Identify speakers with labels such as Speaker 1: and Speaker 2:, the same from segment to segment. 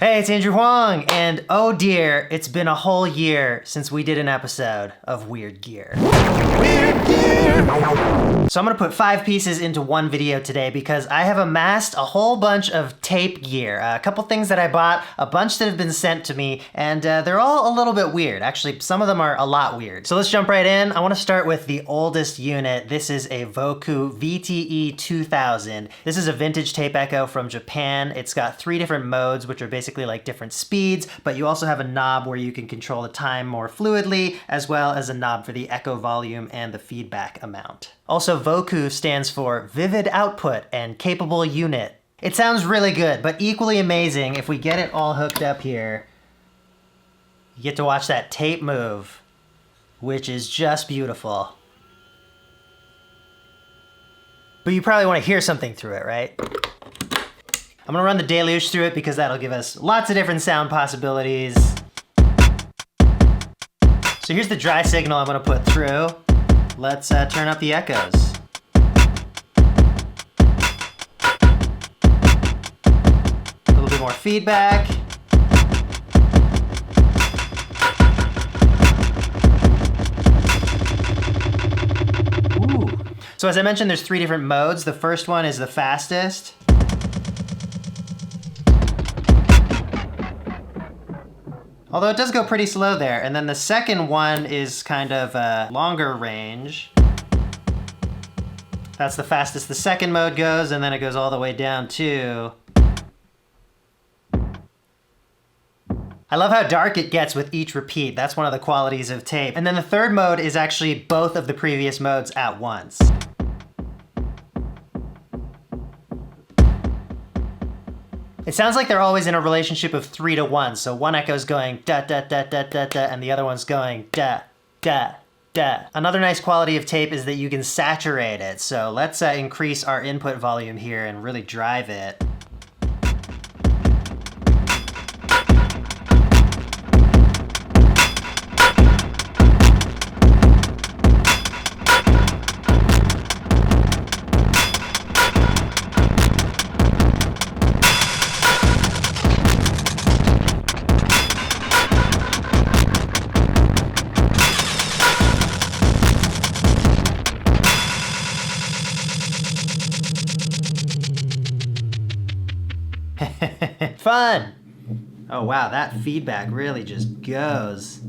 Speaker 1: Hey, it's Andrew Huang, and oh dear, it's been a whole year since we did an episode of Weird Gear. Weird Gear! So I'm gonna put 5 pieces into one video today because I have amassed a whole bunch of tape gear. A couple things that I bought, a bunch that have been sent to me, and they're all a little bit weird. Actually, some of them are a lot weird. So let's jump right in. I wanna start with the oldest unit. This is a Voku VTE 2000. This is a vintage tape echo from Japan. It's got 3 different modes, which are basically like different speeds, but you also have a knob where you can control the time more fluidly, as well as a knob for the echo volume and the feedback amount. Also, Voku stands for Vivid Output and Capable Unit. It sounds really good, but equally amazing if we get it all hooked up here. You get to watch that tape move, which is just beautiful. But you probably want to hear something through it, right? I'm gonna run the deluge through it because that'll give us lots of different sound possibilities. So here's the dry signal I'm gonna put through. Let's turn up the echoes. A little bit more feedback. Ooh. So as I mentioned, there's 3 different modes. The first one is the fastest. Although it does go pretty slow there. And then the second one is kind of a longer range. That's the fastest the second mode goes, and then it goes all the way down to... I love how dark it gets with each repeat. That's one of the qualities of tape. And then the third mode is actually both of the previous modes at once. It sounds like they're always in a relationship of 3 to 1. So one echo's going da da da da da da, and the other one's going da da da. Another nice quality of tape is that you can saturate it. So let's increase our input volume here and really drive it. Fun! Oh wow, that feedback really just goes.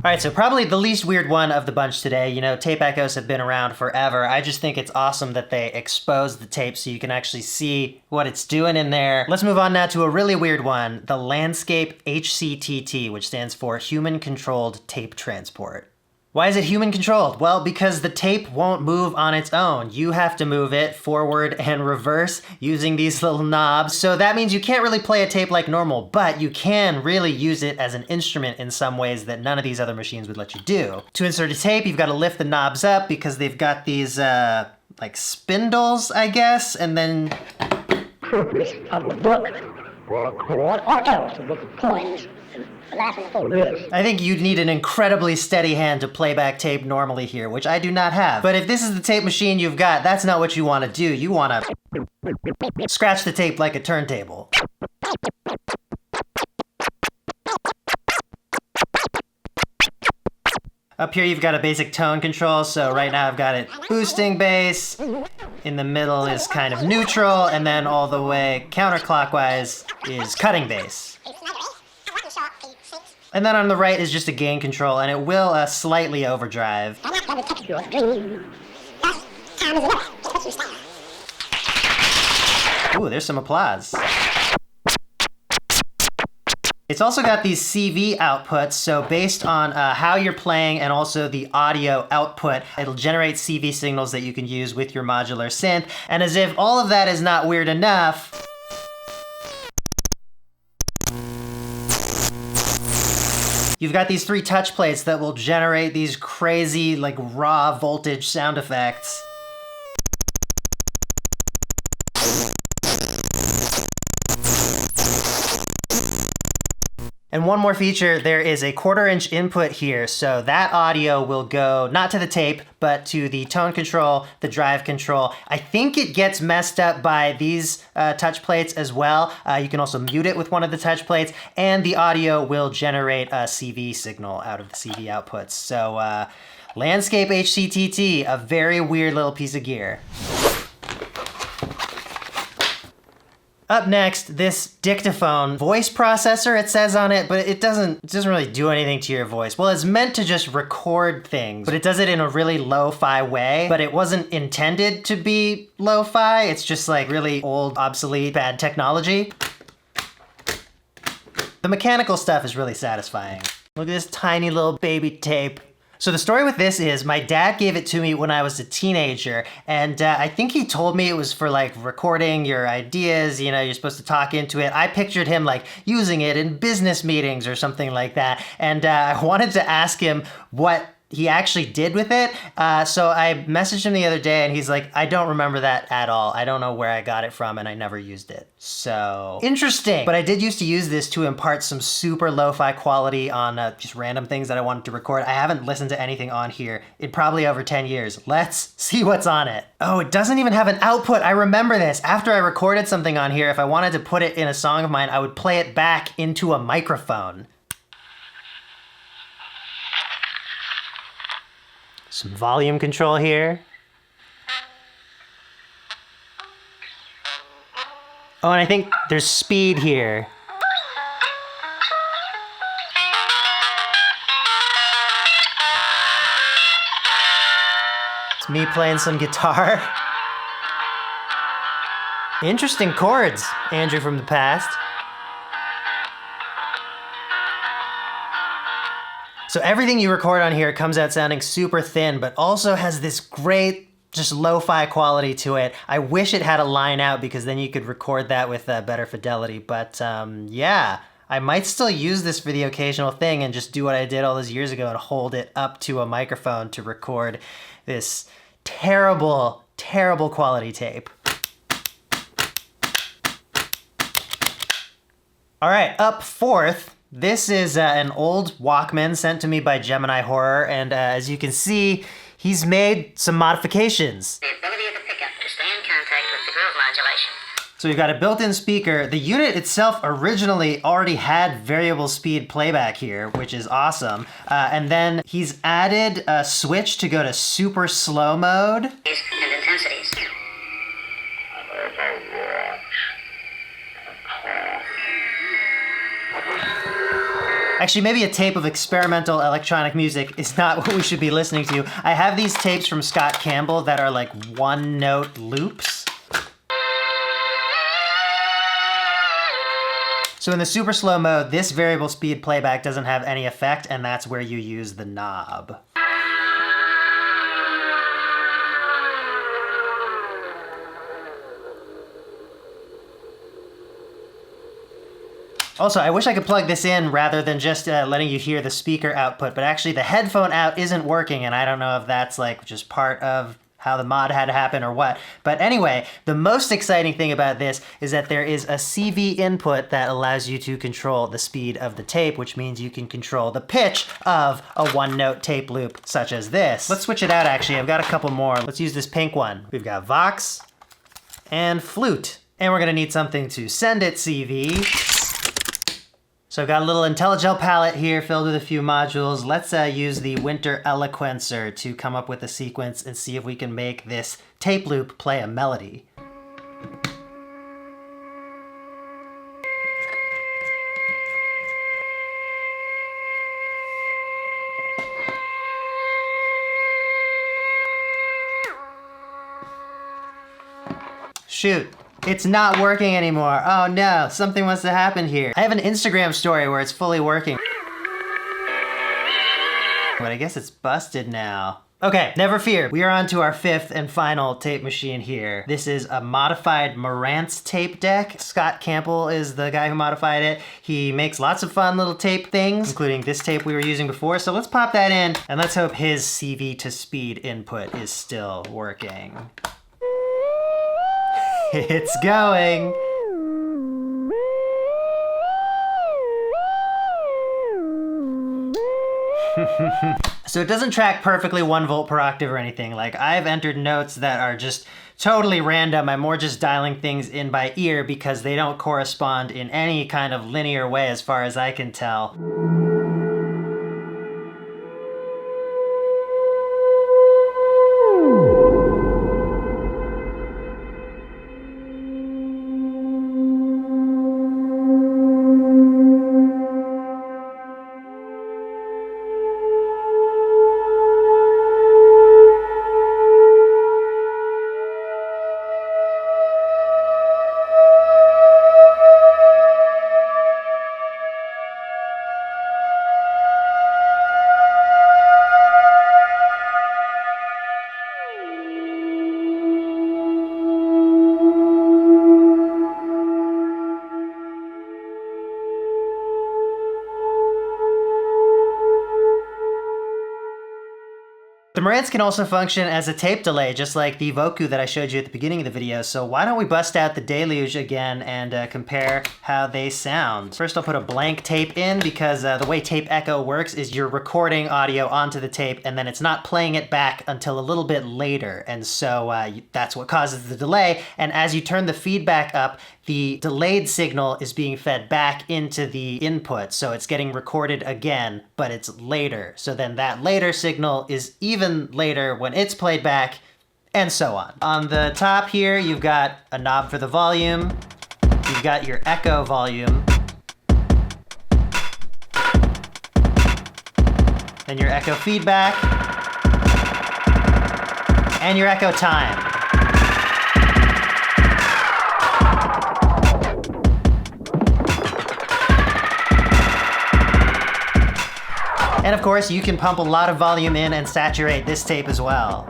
Speaker 1: Alright, so probably the least weird one of the bunch today. You know, tape echoes have been around forever. I just think it's awesome that they expose the tape so you can actually see what it's doing in there. Let's move on now to a really weird one, the Landscape HCTT, which stands for Human Controlled Tape Transport. Why is it human controlled? Well, because the tape won't move on its own. You have to move it forward and reverse using these little knobs. So that means you can't really play a tape like normal, but you can really use it as an instrument in some ways that none of these other machines would let you do. To insert a tape, you've got to lift the knobs up because they've got these like spindles, I guess, and then... I think you'd need an incredibly steady hand to play back tape normally here, which I do not have. But if this is the tape machine you've got, that's not what you want to do. You want to scratch the tape like a turntable. Up here you've got a basic tone control, so right now I've got it boosting bass, in the middle is kind of neutral, and then all the way counterclockwise is cutting bass. And then on the right is just a gain control, and it will slightly overdrive. Ooh, there's some applause. It's also got these CV outputs, so based on how you're playing and also the audio output, it'll generate CV signals that you can use with your modular synth. And as if all of that is not weird enough, you've got these 3 touch plates that will generate these crazy, like, raw voltage sound effects. And one more feature, there is a 1/4" input here, so that audio will go not to the tape, but to the tone control, the drive control. I think it gets messed up by these touch plates as well. You can also mute it with one of the touch plates, and the audio will generate a CV signal out of the CV outputs. So Landscape HCTT, a very weird little piece of gear. Up next, this dictaphone voice processor, it says on it, but it doesn't really do anything to your voice. Well, it's meant to just record things, but it does it in a really lo-fi way, but it wasn't intended to be lo-fi. It's just like really old, obsolete, bad technology. The mechanical stuff is really satisfying. Look at this tiny little baby tape. So the story with this is my dad gave it to me when I was a teenager, and I think he told me it was for like recording your ideas, you know, you're supposed to talk into it. I pictured him like using it in business meetings or something like that, and I wanted to ask him what he actually did with it. So I messaged him the other day and he's like, I don't remember that at all. I don't know where I got it from and I never used it. So interesting. But I did used to use this to impart some super lo-fi quality on just random things that I wanted to record. I haven't listened to anything on here in probably over 10 years. Let's see what's on it. Oh, it doesn't even have an output. I remember this. After I recorded something on here, if I wanted to put it in a song of mine, I would play it back into a microphone. Some volume control here. Oh, and I think there's speed here. It's me playing some guitar. Interesting chords, Andrew from the past. So everything you record on here comes out sounding super thin, but also has this great, just lo-fi quality to it. I wish it had a line out because then you could record that with better fidelity. But yeah, I might still use this for the occasional thing and just do what I did all those years ago and hold it up to a microphone to record this terrible, terrible quality tape. All right, up fourth. This is an old Walkman sent to me by Gemini Horror, and as you can see, he's made some modifications.
Speaker 2: The ability of the pickup to stay in contact with the groove modulation.
Speaker 1: So we've got a built-in speaker. The unit itself originally already had variable speed playback here, which is awesome. And then he's added a switch to go to super slow mode.
Speaker 2: And intensities.
Speaker 1: Actually, maybe a tape of experimental electronic music is not what we should be listening to. I have these tapes from Scott Campbell that are like one-note loops. So in the super slow mode, this variable speed playback doesn't have any effect, and that's where you use the knob. Also, I wish I could plug this in rather than just letting you hear the speaker output, but actually the headphone out isn't working, and I don't know if that's like just part of how the mod had to happen or what. But anyway, the most exciting thing about this is that there is a CV input that allows you to control the speed of the tape, which means you can control the pitch of a one-note tape loop such as this. Let's switch it out actually. I've got a couple more. Let's use this pink one. We've got Vox and Flute. And we're gonna need something to send it CV. So I've got a little IntelliGel palette here filled with a few modules. Let's use the Winter Eloquencer to come up with a sequence and see if we can make this tape loop play a melody. Shoot. It's not working anymore. Oh no, something must have happened here. I have an Instagram story where it's fully working. But I guess it's busted now. Okay, never fear. We are on to our 5th and final tape machine here. This is a modified Marantz tape deck. Scott Campbell is the guy who modified it. He makes lots of fun little tape things, including this tape we were using before. So let's pop that in, and let's hope his CV to speed input is still working. It's going. So it doesn't track perfectly 1 volt per octave or anything. Like, I've entered notes that are just totally random. I'm more just dialing things in by ear because they don't correspond in any kind of linear way as far as I can tell. The Marantz can also function as a tape delay, just like the Voku that I showed you at the beginning of the video, so why don't we bust out the Deluge again and compare how they sound. First I'll put a blank tape in because the way tape echo works is you're recording audio onto the tape and then it's not playing it back until a little bit later, and so that's what causes the delay, and as you turn the feedback up, the delayed signal is being fed back into the input, so it's getting recorded again, but it's later. So then that later signal is even later when it's played back, and so on. On the top here, you've got a knob for the volume, you've got your echo volume, then your echo feedback, and your echo time. And of course, you can pump a lot of volume in and saturate this tape as well.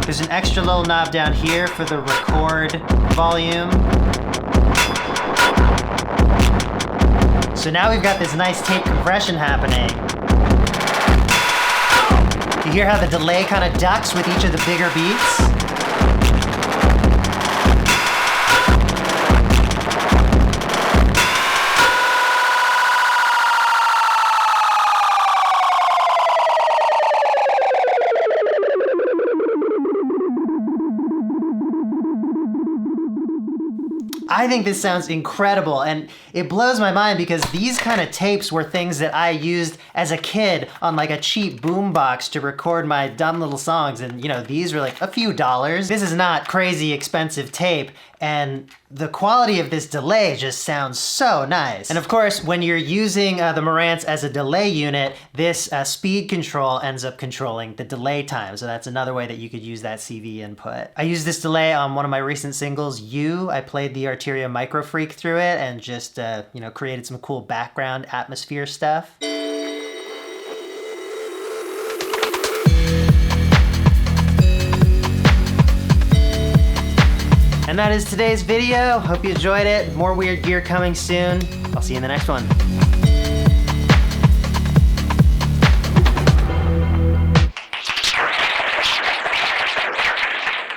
Speaker 1: There's an extra little knob down here for the record volume. So now we've got this nice tape compression happening. You hear how the delay kind of ducks with each of the bigger beats? I think this sounds incredible, and it blows my mind because these kind of tapes were things that I used as a kid on like a cheap boombox to record my dumb little songs, and you know, these were like a few dollars. This is not crazy expensive tape, and the quality of this delay just sounds so nice. And of course, when you're using the Marantz as a delay unit, this speed control ends up controlling the delay time. So that's another way that you could use that CV input. I used this delay on one of my recent singles, You. I played the Arteria Micro Freak through it and just, you know, created some cool background atmosphere stuff. And that is today's video. Hope you enjoyed it. More weird gear coming soon. I'll see you in the next one.